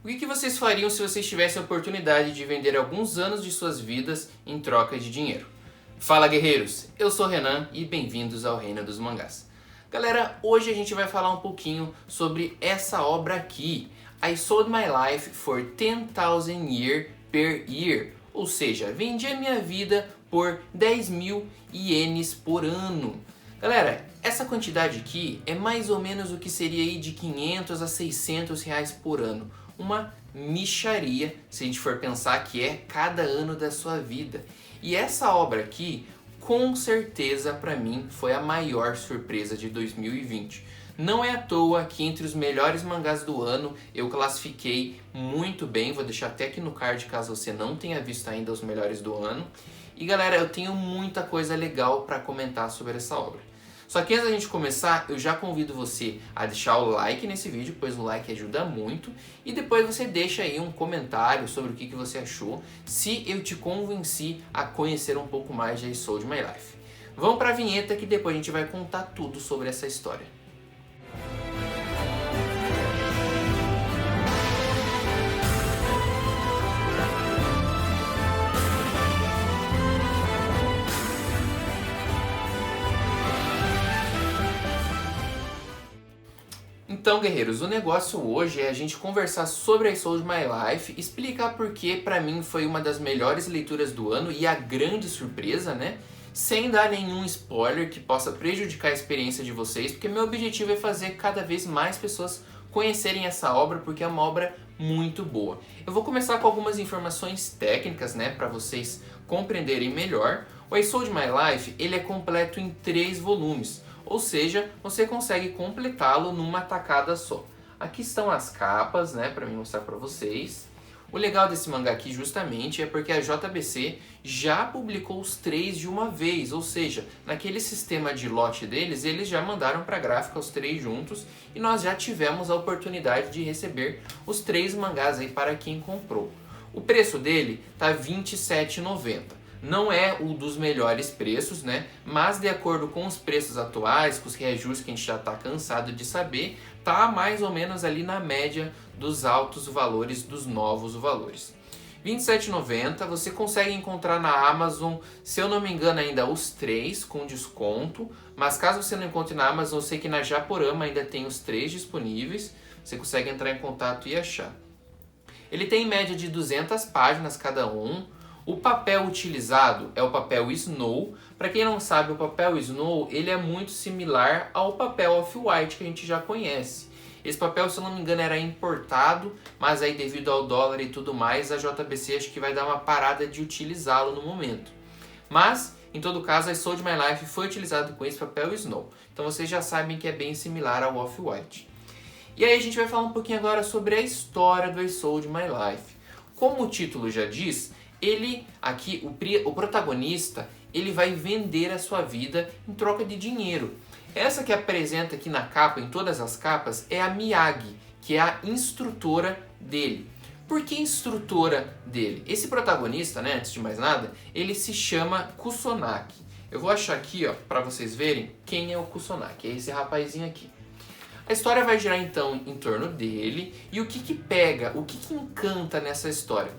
O que vocês fariam se vocês tivessem a oportunidade de vender alguns anos de suas vidas em troca de dinheiro? Fala, guerreiros! Eu sou o Renan e bem-vindos ao Reino dos Mangás. Galera, hoje a gente vai falar um pouquinho sobre essa obra aqui, I Sold My Life for 10,000 yen per year, ou seja, vendi a minha vida por 10.000 ienes por ano. Galera, essa quantidade aqui é mais ou menos o que seria aí de 500 a 600 reais por ano. Uma mixaria, se a gente for pensar que é cada ano da sua vida. E essa obra aqui, com certeza para mim, foi a maior surpresa de 2020. Não é à toa que entre os melhores mangás do ano eu classifiquei muito bem, vou deixar até aqui no card caso você não tenha visto ainda os melhores do ano. E galera, eu tenho muita coisa legal para comentar sobre essa obra. Só que antes da gente começar, eu já convido você a deixar o like nesse vídeo, pois o like ajuda muito. E depois você deixa aí um comentário sobre o que você achou, se eu te convenci a conhecer um pouco mais de I Sold My Life. Vamos para a vinheta que depois a gente vai contar tudo sobre essa história. Então, guerreiros, o negócio hoje é a gente conversar sobre I Sold My Life, explicar por que pra mim foi uma das melhores leituras do ano e a grande surpresa, né? Sem dar nenhum spoiler que possa prejudicar a experiência de vocês, porque meu objetivo é fazer cada vez mais pessoas conhecerem essa obra, porque é uma obra muito boa. Eu vou começar com algumas informações técnicas, né, para vocês compreenderem melhor. O I Sold My Life, ele é completo em 3 volumes. Ou seja, você consegue completá-lo numa tacada só. Aqui estão as capas, né, para mim mostrar para vocês. O legal desse mangá aqui justamente é porque a JBC já publicou os 3 de uma vez, ou seja, naquele sistema de lote deles, eles já mandaram para a gráfica os 3 juntos e nós já tivemos a oportunidade de receber os 3 mangás aí para quem comprou. O preço dele tá R$ 27,90. Não é o dos melhores preços, né? Mas de acordo com os preços atuais, com os reajustes que a gente já está cansado de saber, tá mais ou menos ali na média dos altos valores, dos novos valores. R$ 27,90 você consegue encontrar na Amazon, se eu não me engano ainda os 3 com desconto, mas caso você não encontre na Amazon, eu sei que na Japorama ainda tem os 3 disponíveis, você consegue entrar em contato e achar. Ele tem em média de 200 páginas cada um. O papel utilizado é o papel Snow. Para quem não sabe, o papel Snow ele é muito similar ao papel Off-White que a gente já conhece. Esse papel, se eu não me engano, era importado, mas aí devido ao dólar e tudo mais, a JBC acho que vai dar uma parada de utilizá-lo no momento. Mas, em todo caso, a I Sold My Life foi utilizado com esse papel Snow. Então vocês já sabem que é bem similar ao Off-White. E aí a gente vai falar um pouquinho agora sobre a história do I Sold My Life. Como o título já diz, ele aqui, o protagonista, ele vai vender a sua vida em troca de dinheiro. Essa que apresenta aqui na capa, em todas as capas, é a Miyagi, que é a instrutora dele. Por que instrutora dele? Esse protagonista, né, antes de mais nada, ele se chama Kusanagi. Eu vou achar aqui, ó, para vocês verem quem é o Kusanagi, é esse rapazinho aqui. A história vai girar então em torno dele e o que pega, o que encanta nessa história.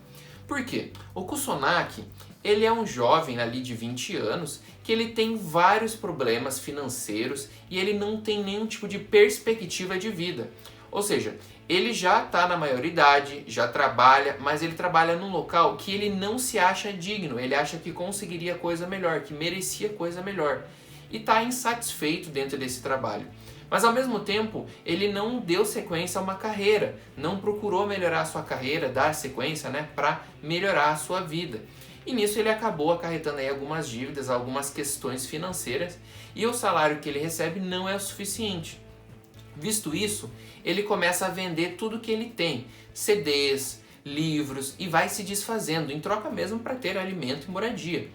Por quê? O Kusanagi, ele é um jovem ali de 20 anos que ele tem vários problemas financeiros e ele não tem nenhum tipo de perspectiva de vida. Ou seja, ele já está na maioridade, já trabalha, mas ele trabalha num local que ele não se acha digno, ele acha que conseguiria coisa melhor, que merecia coisa melhor. E está insatisfeito dentro desse trabalho. Mas ao mesmo tempo, ele não deu sequência a uma carreira, não procurou melhorar a sua carreira, dar sequência, né, para melhorar a sua vida. E nisso ele acabou acarretando aí algumas dívidas, algumas questões financeiras, e o salário que ele recebe não é o suficiente. Visto isso, ele começa a vender tudo que ele tem, CDs, livros, e vai se desfazendo, em troca mesmo para ter alimento e moradia.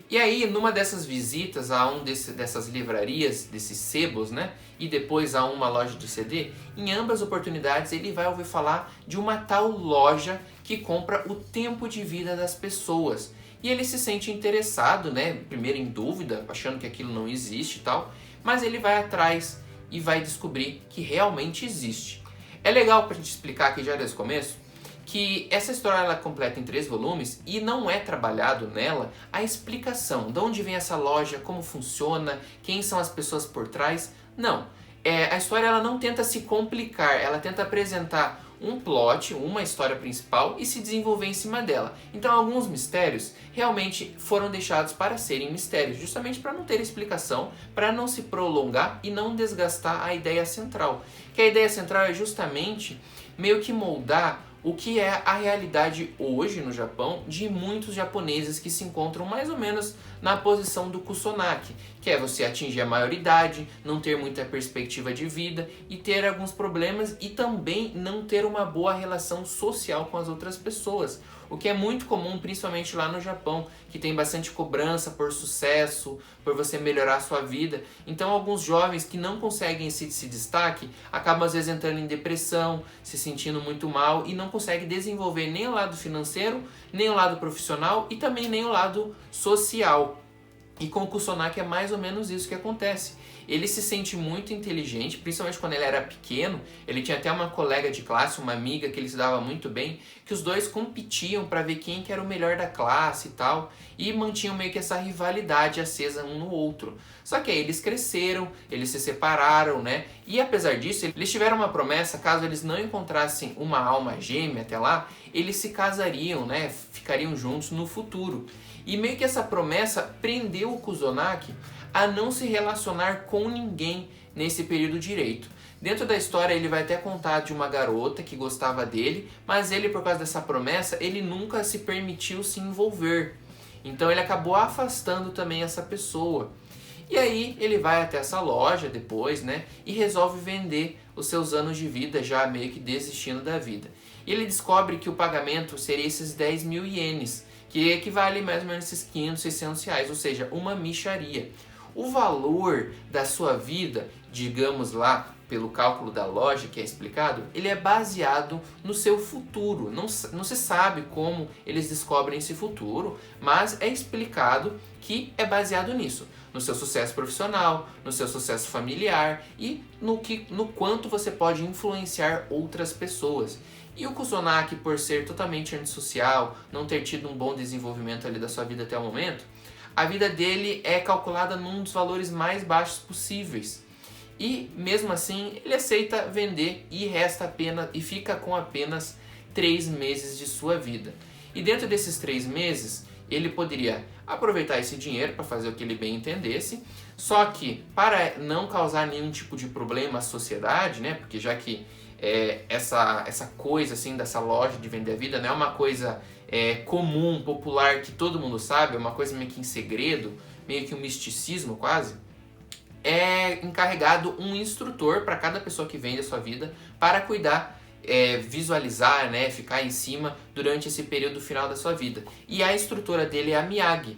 E aí, numa dessas visitas a dessas livrarias, desses sebos, né, e depois a uma loja de CD, em ambas oportunidades ele vai ouvir falar de uma tal loja que compra o tempo de vida das pessoas. E ele se sente interessado, né, primeiro em dúvida, achando que aquilo não existe e tal, mas ele vai atrás e vai descobrir que realmente existe. É legal para a gente explicar aqui já desde o começo que essa história ela é completa em 3 volumes e não é trabalhado nela a explicação de onde vem essa loja, como funciona, quem são as pessoas por trás. Não, a história ela não tenta se complicar, ela tenta apresentar um plot, uma história principal e se desenvolver em cima dela. Então alguns mistérios realmente foram deixados para serem mistérios, justamente para não ter explicação, para não se prolongar e não desgastar a ideia central. Que a ideia central é justamente meio que moldar o que é a realidade hoje no Japão de muitos japoneses que se encontram mais ou menos na posição do Kusanagi, que é você atingir a maioridade, não ter muita perspectiva de vida e ter alguns problemas e também não ter uma boa relação social com as outras pessoas. O que é muito comum, principalmente lá no Japão, que tem bastante cobrança por sucesso, por você melhorar a sua vida. Então alguns jovens que não conseguem esse destaque acabam às vezes entrando em depressão, se sentindo muito mal e não conseguem desenvolver nem o lado financeiro, nem o lado profissional e também nem o lado social. E com o Kusanagi é mais ou menos isso que acontece. Ele se sente muito inteligente, principalmente quando ele era pequeno. Ele tinha até uma colega de classe, uma amiga que ele se dava muito bem, que os dois competiam para ver quem que era o melhor da classe e tal, e mantinham meio que essa rivalidade acesa um no outro. Só que aí eles cresceram, eles se separaram, né? E apesar disso, eles tiveram uma promessa, caso eles não encontrassem uma alma gêmea até lá, eles se casariam, né? Ficariam juntos no futuro. E meio que essa promessa prendeu o Kusanagi a não se relacionar com ninguém nesse período direito. Dentro da história ele vai até contar de uma garota que gostava dele, mas ele, por causa dessa promessa, ele nunca se permitiu se envolver. Então ele acabou afastando também essa pessoa. E aí ele vai até essa loja depois, né, e resolve vender os seus anos de vida, já meio que desistindo da vida. E ele descobre que o pagamento seria esses 10 mil ienes, que equivale mais ou menos esses 500, 600 reais, ou seja, uma mixaria. O valor da sua vida, digamos lá, pelo cálculo da loja que é explicado, ele é baseado no seu futuro. Não se sabe como eles descobrem esse futuro, mas é explicado que é baseado nisso. No seu sucesso profissional, no seu sucesso familiar e no quanto você pode influenciar outras pessoas. E o Kusanagi, por ser totalmente antissocial, não ter tido um bom desenvolvimento ali da sua vida até o momento, a vida dele é calculada num dos valores mais baixos possíveis. E mesmo assim, ele aceita vender e fica com apenas 3 meses de sua vida. E dentro desses 3 meses, ele poderia aproveitar esse dinheiro para fazer o que ele bem entendesse, só que para não causar nenhum tipo de problema à sociedade, né, porque já que essa coisa assim dessa loja de vender a vida não é uma coisa comum, popular, que todo mundo sabe, é uma coisa meio que em segredo, meio que um misticismo quase, é encarregado um instrutor para cada pessoa que vende a sua vida para cuidar, visualizar, né, ficar em cima durante esse período final da sua vida. E a instrutora dele é a Miyagi.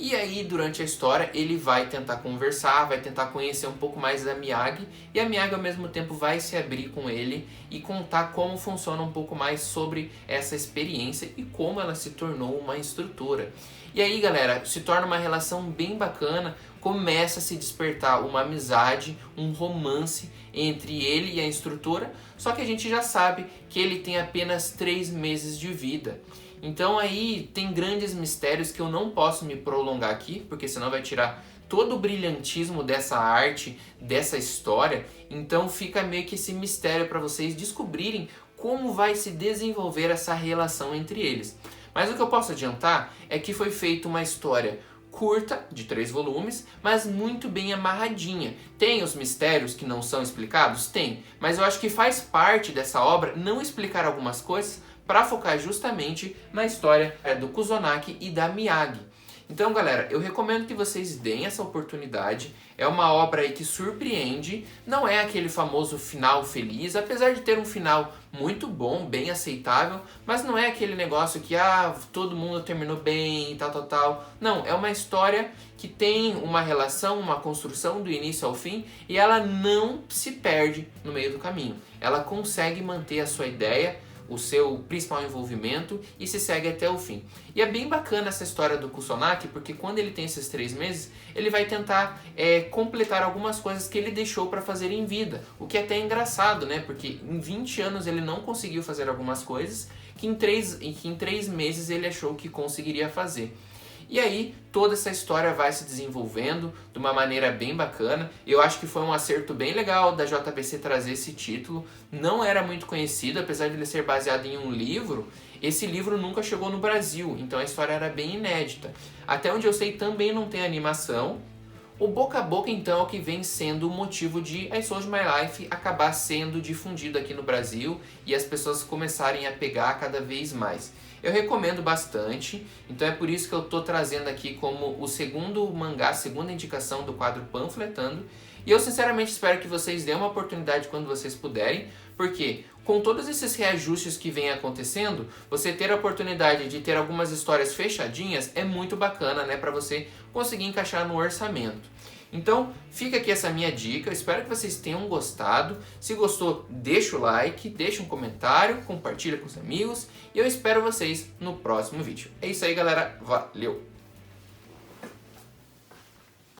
E aí, durante a história, ele vai tentar conversar, vai tentar conhecer um pouco mais da Miyagi, e a Miyagi, ao mesmo tempo, vai se abrir com ele e contar como funciona um pouco mais sobre essa experiência e como ela se tornou uma instrutora. E aí, galera, se torna uma relação bem bacana, começa a se despertar uma amizade, um romance entre ele e a instrutora, só que a gente já sabe que ele tem apenas 3 meses de vida. Então aí tem grandes mistérios que eu não posso me prolongar aqui, porque senão vai tirar todo o brilhantismo dessa arte, dessa história. Então fica meio que esse mistério para vocês descobrirem como vai se desenvolver essa relação entre eles. Mas o que eu posso adiantar é que foi feita uma história curta, de 3 volumes, mas muito bem amarradinha. Tem os mistérios que não são explicados? Tem, mas eu acho que faz parte dessa obra não explicar algumas coisas para focar justamente na história do Kusanagi e da Miyagi. Então, galera, eu recomendo que vocês deem essa oportunidade. É uma obra aí que surpreende, não é aquele famoso final feliz, apesar de ter um final muito bom, bem aceitável, mas não é aquele negócio que todo mundo terminou bem, tal. Não, é uma história que tem uma relação, uma construção do início ao fim e ela não se perde no meio do caminho. Ela consegue manter a sua ideia, o seu principal envolvimento e se segue até o fim. E é bem bacana essa história do Kusanagi, porque quando ele tem esses 3 meses, ele vai tentar completar algumas coisas que ele deixou para fazer em vida, o que é até engraçado, né? Porque em 20 anos ele não conseguiu fazer algumas coisas que em 3 meses ele achou que conseguiria fazer. E aí toda essa história vai se desenvolvendo de uma maneira bem bacana. Eu acho que foi um acerto bem legal da JBC trazer esse título. Não era muito conhecido, apesar de ele ser baseado em um livro. Esse livro nunca chegou no Brasil, então a história era bem inédita. Até onde eu sei também não tem animação. O boca a boca então é o que vem sendo o motivo de I Sold My Life acabar sendo difundido aqui no Brasil e as pessoas começarem a pegar cada vez mais. Eu recomendo bastante, então é por isso que eu estou trazendo aqui como o segundo mangá, a segunda indicação do quadro Panfletando. E eu sinceramente espero que vocês dêem uma oportunidade quando vocês puderem, porque com todos esses reajustes que vem acontecendo, você ter a oportunidade de ter algumas histórias fechadinhas é muito bacana, né, para você conseguir encaixar no orçamento. Então, fica aqui essa minha dica, eu espero que vocês tenham gostado. Se gostou, deixa o like, deixa um comentário, compartilha com os amigos e eu espero vocês no próximo vídeo. É isso aí, galera. Valeu!